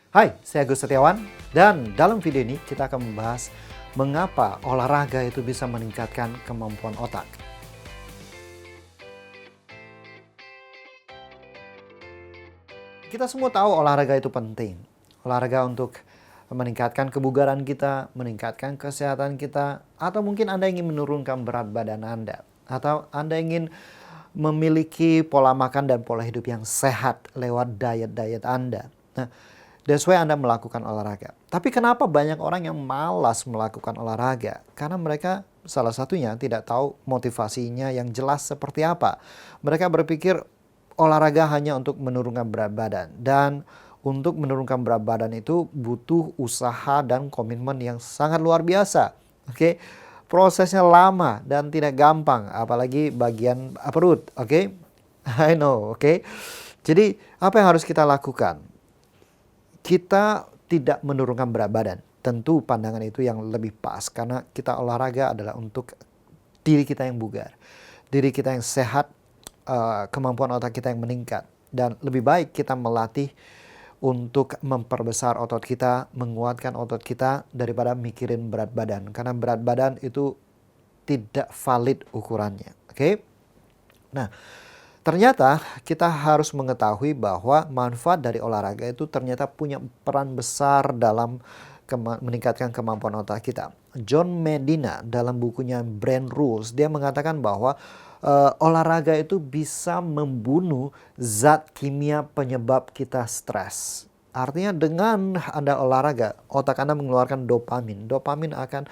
Hai, saya Agus Setiawan dan dalam video ini kita akan membahas mengapa olahraga itu bisa meningkatkan kemampuan otak. Kita semua tahu olahraga itu penting. Olahraga untuk meningkatkan kebugaran kita, meningkatkan kesehatan kita, atau mungkin Anda ingin menurunkan berat badan Anda, atau Anda ingin memiliki pola makan dan pola hidup yang sehat lewat diet-diet Anda. Nah, that's why Anda melakukan olahraga. Tapi kenapa banyak orang yang malas melakukan olahraga? Karena mereka salah satunya tidak tahu motivasinya yang jelas seperti apa. Mereka berpikir olahraga hanya untuk menurunkan berat badan. Dan untuk menurunkan berat badan itu butuh usaha dan komitmen yang sangat luar biasa. Oke, prosesnya lama dan tidak gampang, apalagi bagian perut. Oke, I know. Oke, jadi apa yang harus kita lakukan? Kita tidak menurunkan berat badan. Tentu pandangan itu yang lebih pas karena kita olahraga adalah untuk diri kita yang bugar, diri kita yang sehat, kemampuan otak kita yang meningkat. Dan lebih baik kita melatih untuk memperbesar otot kita, menguatkan otot kita daripada mikirin berat badan. Karena berat badan itu tidak valid ukurannya. Oke? Nah, ternyata kita harus mengetahui bahwa manfaat dari olahraga itu ternyata punya peran besar dalam meningkatkan kemampuan otak kita. John Medina dalam bukunya Brain Rules, dia mengatakan bahwa olahraga itu bisa membunuh zat kimia penyebab kita stres. Artinya dengan Anda olahraga, otak Anda mengeluarkan dopamin. Dopamin akan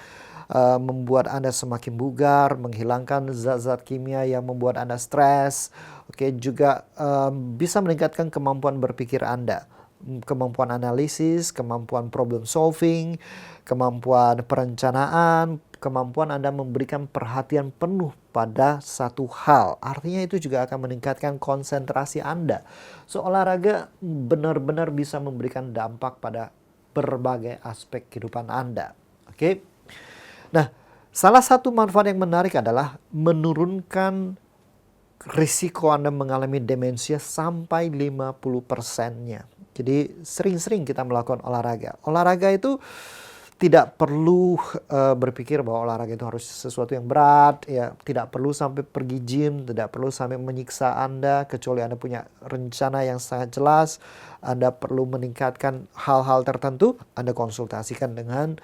membuat Anda semakin bugar, menghilangkan zat-zat kimia yang membuat Anda stres. Oke, juga bisa meningkatkan kemampuan berpikir Anda, kemampuan analisis, kemampuan problem solving, kemampuan perencanaan, kemampuan Anda memberikan perhatian penuh pada satu hal. Artinya itu juga akan meningkatkan konsentrasi Anda. So, olahraga benar-benar bisa memberikan dampak pada berbagai aspek kehidupan Anda. Oke. Nah, salah satu manfaat yang menarik adalah menurunkan risiko Anda mengalami demensia sampai 50%-nya. Jadi sering-sering kita melakukan olahraga. Olahraga itu tidak perlu berpikir bahwa olahraga itu harus sesuatu yang berat, ya. Tidak perlu sampai pergi gym, tidak perlu sampai menyiksa Anda, kecuali Anda punya rencana yang sangat jelas. Anda perlu meningkatkan hal-hal tertentu, Anda konsultasikan dengan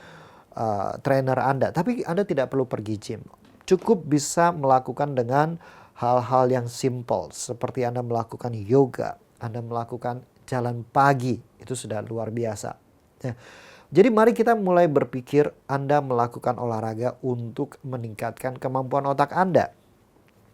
trainer Anda. Tapi Anda tidak perlu pergi gym. Cukup bisa melakukan dengan hal-hal yang simple, seperti Anda melakukan yoga, Anda melakukan jalan pagi, itu sudah luar biasa. Ya. Jadi mari kita mulai berpikir Anda melakukan olahraga untuk meningkatkan kemampuan otak Anda.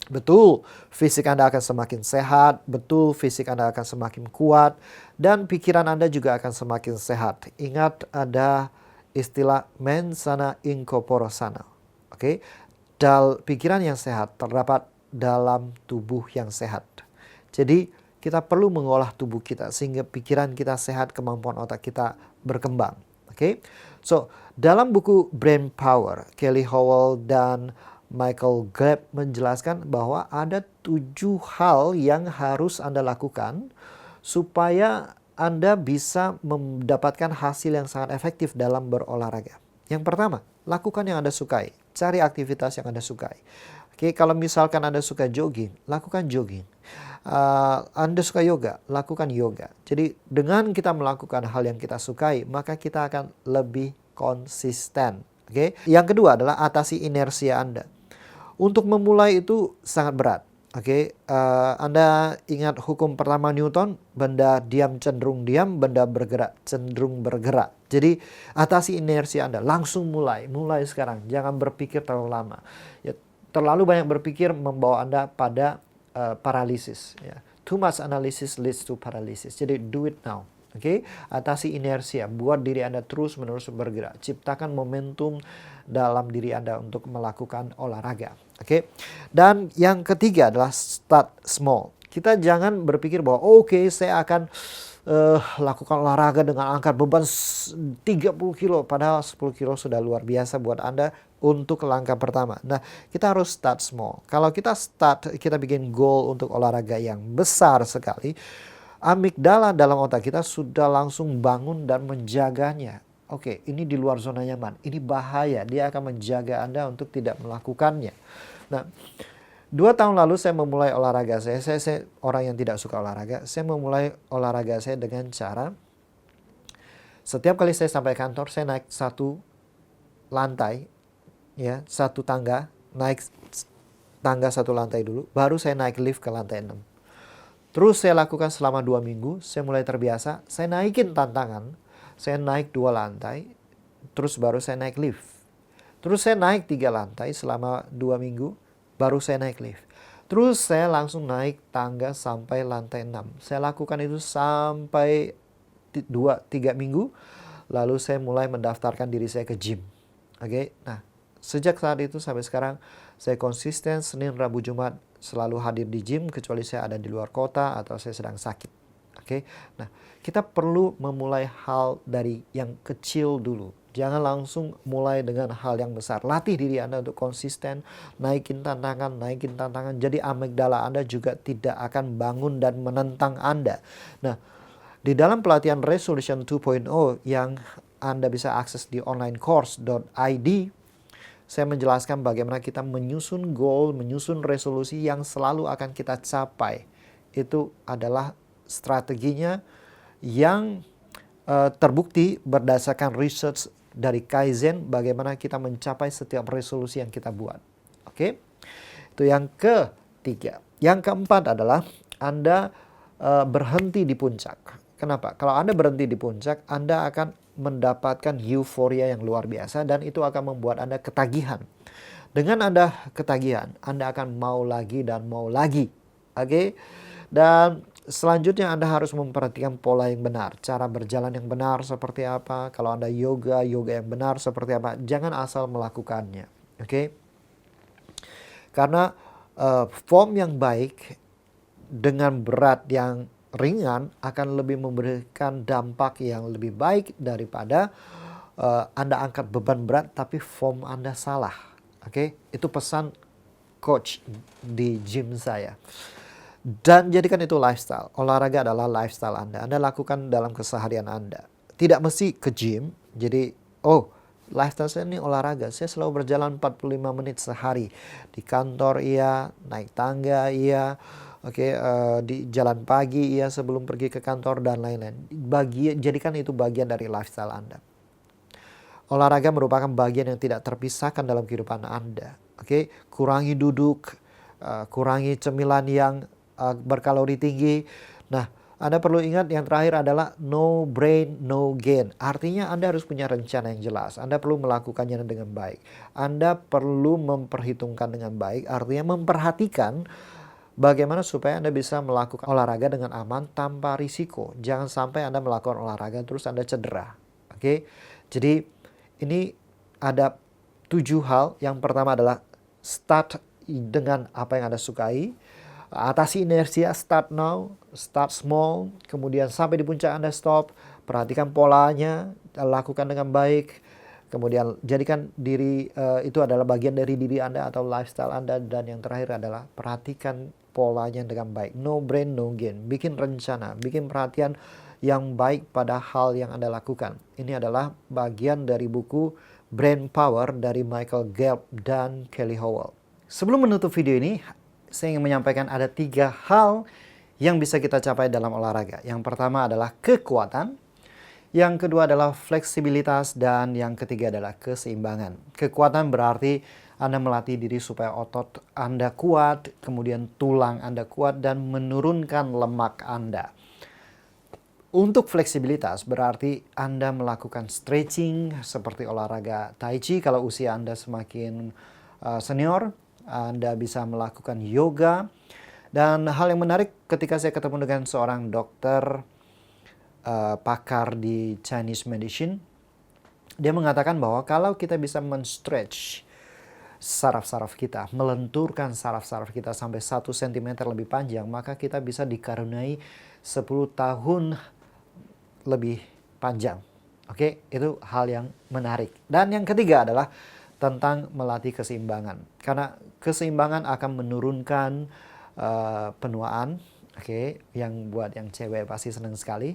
Betul, fisik Anda akan semakin sehat, betul fisik Anda akan semakin kuat, dan pikiran Anda juga akan semakin sehat. Ingat ada istilah mens sana in corpore sano. Oke, pikiran yang sehat terdapat dalam tubuh yang sehat. Jadi kita perlu mengolah tubuh kita sehingga pikiran kita sehat, kemampuan otak kita berkembang. Oke, so dalam buku Brain Power, Kelly Howell dan Michael Gleb menjelaskan bahwa ada 7 hal yang harus Anda lakukan supaya Anda bisa mendapatkan hasil yang sangat efektif dalam berolahraga. Yang pertama, lakukan yang Anda sukai. Cari aktivitas yang Anda sukai. Oke, kalau misalkan Anda suka jogging, lakukan jogging. Anda suka yoga, lakukan yoga. Jadi dengan kita melakukan hal yang kita sukai, maka kita akan lebih konsisten. Oke. Yang kedua adalah atasi inersia Anda. Untuk memulai itu sangat berat. Oke, Anda ingat hukum pertama Newton, benda diam cenderung diam, benda bergerak cenderung bergerak. Jadi atasi inersia Anda, langsung mulai sekarang, jangan berpikir terlalu lama. Ya, terlalu banyak berpikir membawa Anda pada paralisis. Ya. Too much analysis leads to paralysis. Jadi do it now. Oke, atasi inersia, buat diri Anda terus-menerus bergerak, ciptakan momentum dalam diri Anda untuk melakukan olahraga. Oke, dan yang ketiga adalah start small. Kita jangan berpikir bahwa oke, saya akan lakukan olahraga dengan angkat beban 30 kilo, padahal 10 kilo sudah luar biasa buat Anda untuk langkah pertama. Nah, kita harus start small. Kalau kita bikin goal untuk olahraga yang besar sekali, Amigdala dalam otak kita sudah langsung bangun dan menjaganya. Oke, ini di luar zona nyaman. Ini bahaya. Dia akan menjaga Anda untuk tidak melakukannya. Nah, 2 tahun lalu saya memulai olahraga saya. Saya orang yang tidak suka olahraga. Saya memulai olahraga saya dengan cara setiap kali saya sampai kantor, saya naik 1 lantai, ya, 1 tangga, naik tangga 1 lantai dulu, baru saya naik lift ke lantai 6. Terus saya lakukan selama 2 minggu, saya mulai terbiasa, saya naikin tantangan, saya naik 2 lantai, terus baru saya naik lift. Terus saya naik 3 lantai selama 2 minggu, baru saya naik lift. Terus saya langsung naik tangga sampai lantai 6. Saya lakukan itu sampai 2-3 minggu, lalu saya mulai mendaftarkan diri saya ke gym. Oke, nah sejak saat itu sampai sekarang saya konsisten Senin, Rabu, Jumat selalu hadir di gym kecuali saya ada di luar kota atau saya sedang sakit. Oke, nah kita perlu memulai hal dari yang kecil dulu. Jangan langsung mulai dengan hal yang besar. Latih diri Anda untuk konsisten, naikin tantangan. Jadi amigdala Anda juga tidak akan bangun dan menentang Anda. Nah, di dalam pelatihan Resolution 2.0 yang Anda bisa akses di onlinecourse.id, saya menjelaskan bagaimana kita menyusun goal, menyusun resolusi yang selalu akan kita capai. Itu adalah strateginya yang terbukti berdasarkan research dari Kaizen, bagaimana kita mencapai setiap resolusi yang kita buat. Oke, itu yang ketiga. Yang keempat adalah Anda berhenti di puncak. Kenapa? Kalau Anda berhenti di puncak, Anda akan mendapatkan euforia yang luar biasa dan itu akan membuat Anda ketagihan. Dengan Anda ketagihan, Anda akan mau lagi dan mau lagi. Oke? Dan selanjutnya Anda harus memperhatikan pola yang benar. Cara berjalan yang benar seperti apa. Kalau Anda yoga yang benar seperti apa. Jangan asal melakukannya. Oke? Karena form yang baik dengan berat yang ringan akan lebih memberikan dampak yang lebih baik daripada Anda angkat beban berat tapi form Anda salah. Oke, itu pesan coach di gym saya. Dan jadikan itu lifestyle. Olahraga adalah lifestyle Anda. Anda lakukan dalam keseharian Anda. Tidak mesti ke gym. Jadi, lifestyle saya ini olahraga. Saya selalu berjalan 45 menit sehari. Di kantor iya, naik tangga iya. Oke, di jalan pagi ya sebelum pergi ke kantor dan lain-lain. Jadikan itu bagian dari lifestyle Anda. Olahraga merupakan bagian yang tidak terpisahkan dalam kehidupan Anda. Oke, kurangi duduk, kurangi cemilan yang berkalori tinggi. Nah, Anda perlu ingat yang terakhir adalah no brain, no gain. Artinya Anda harus punya rencana yang jelas. Anda perlu melakukannya dengan baik. Anda perlu memperhitungkan dengan baik, artinya memperhatikan bagaimana supaya Anda bisa melakukan olahraga dengan aman tanpa risiko. Jangan sampai Anda melakukan olahraga terus Anda cedera. Oke, jadi ini ada 7 hal. Yang pertama adalah start dengan apa yang Anda sukai. Atasi inersia, start now, start small. Kemudian sampai di puncak Anda stop. Perhatikan polanya, lakukan dengan baik. Kemudian jadikan diri itu adalah bagian dari diri Anda atau lifestyle Anda. Dan yang terakhir adalah perhatikan polanya dengan baik. No brain, no gain. Bikin rencana, bikin perhatian yang baik pada hal yang Anda lakukan. Ini adalah bagian dari buku Brain Power dari Michael Gelb dan Kelly Howell. Sebelum menutup video ini, saya ingin menyampaikan ada 3 hal yang bisa kita capai dalam olahraga. Yang pertama adalah kekuatan. Yang kedua adalah fleksibilitas dan yang ketiga adalah keseimbangan. Kekuatan berarti Anda melatih diri supaya otot Anda kuat, kemudian tulang Anda kuat dan menurunkan lemak Anda. Untuk fleksibilitas berarti Anda melakukan stretching seperti olahraga Tai Chi. Kalau usia Anda semakin senior, Anda bisa melakukan yoga. Dan hal yang menarik ketika saya ketemu dengan seorang dokter pakar di Chinese medicine, dia mengatakan bahwa kalau kita bisa men-stretch saraf-saraf kita, melenturkan saraf-saraf kita sampai 1 cm lebih panjang, maka kita bisa dikaruniai 10 tahun lebih panjang. Oke, itu hal yang menarik. Dan yang ketiga adalah tentang melatih keseimbangan. Karena keseimbangan akan menurunkan penuaan. Oke, yang buat yang cewek pasti senang sekali.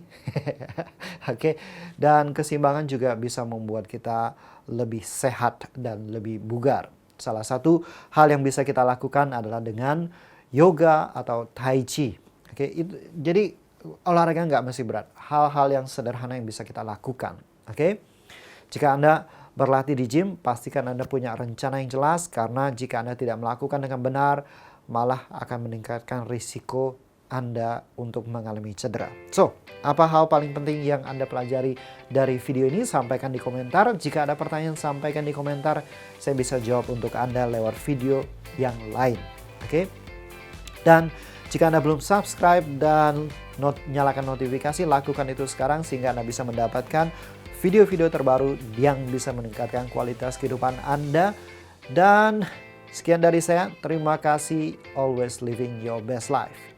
Oke, dan keseimbangan juga bisa membuat kita lebih sehat dan lebih bugar. Salah satu hal yang bisa kita lakukan adalah dengan yoga atau tai chi. Oke, jadi olahraga nggak mesti berat. Hal-hal yang sederhana yang bisa kita lakukan. Oke, jika Anda berlatih di gym, pastikan Anda punya rencana yang jelas, karena jika Anda tidak melakukan dengan benar, malah akan meningkatkan risiko Anda untuk mengalami cedera. So, apa hal paling penting yang Anda pelajari dari video ini? Sampaikan di komentar. Jika ada pertanyaan, sampaikan di komentar. Saya bisa jawab untuk Anda lewat video yang lain. Oke? Dan jika Anda belum subscribe dan nyalakan notifikasi, lakukan itu sekarang sehingga Anda bisa mendapatkan video-video terbaru yang bisa meningkatkan kualitas kehidupan Anda. Dan sekian dari saya. Terima kasih. Always living your best life.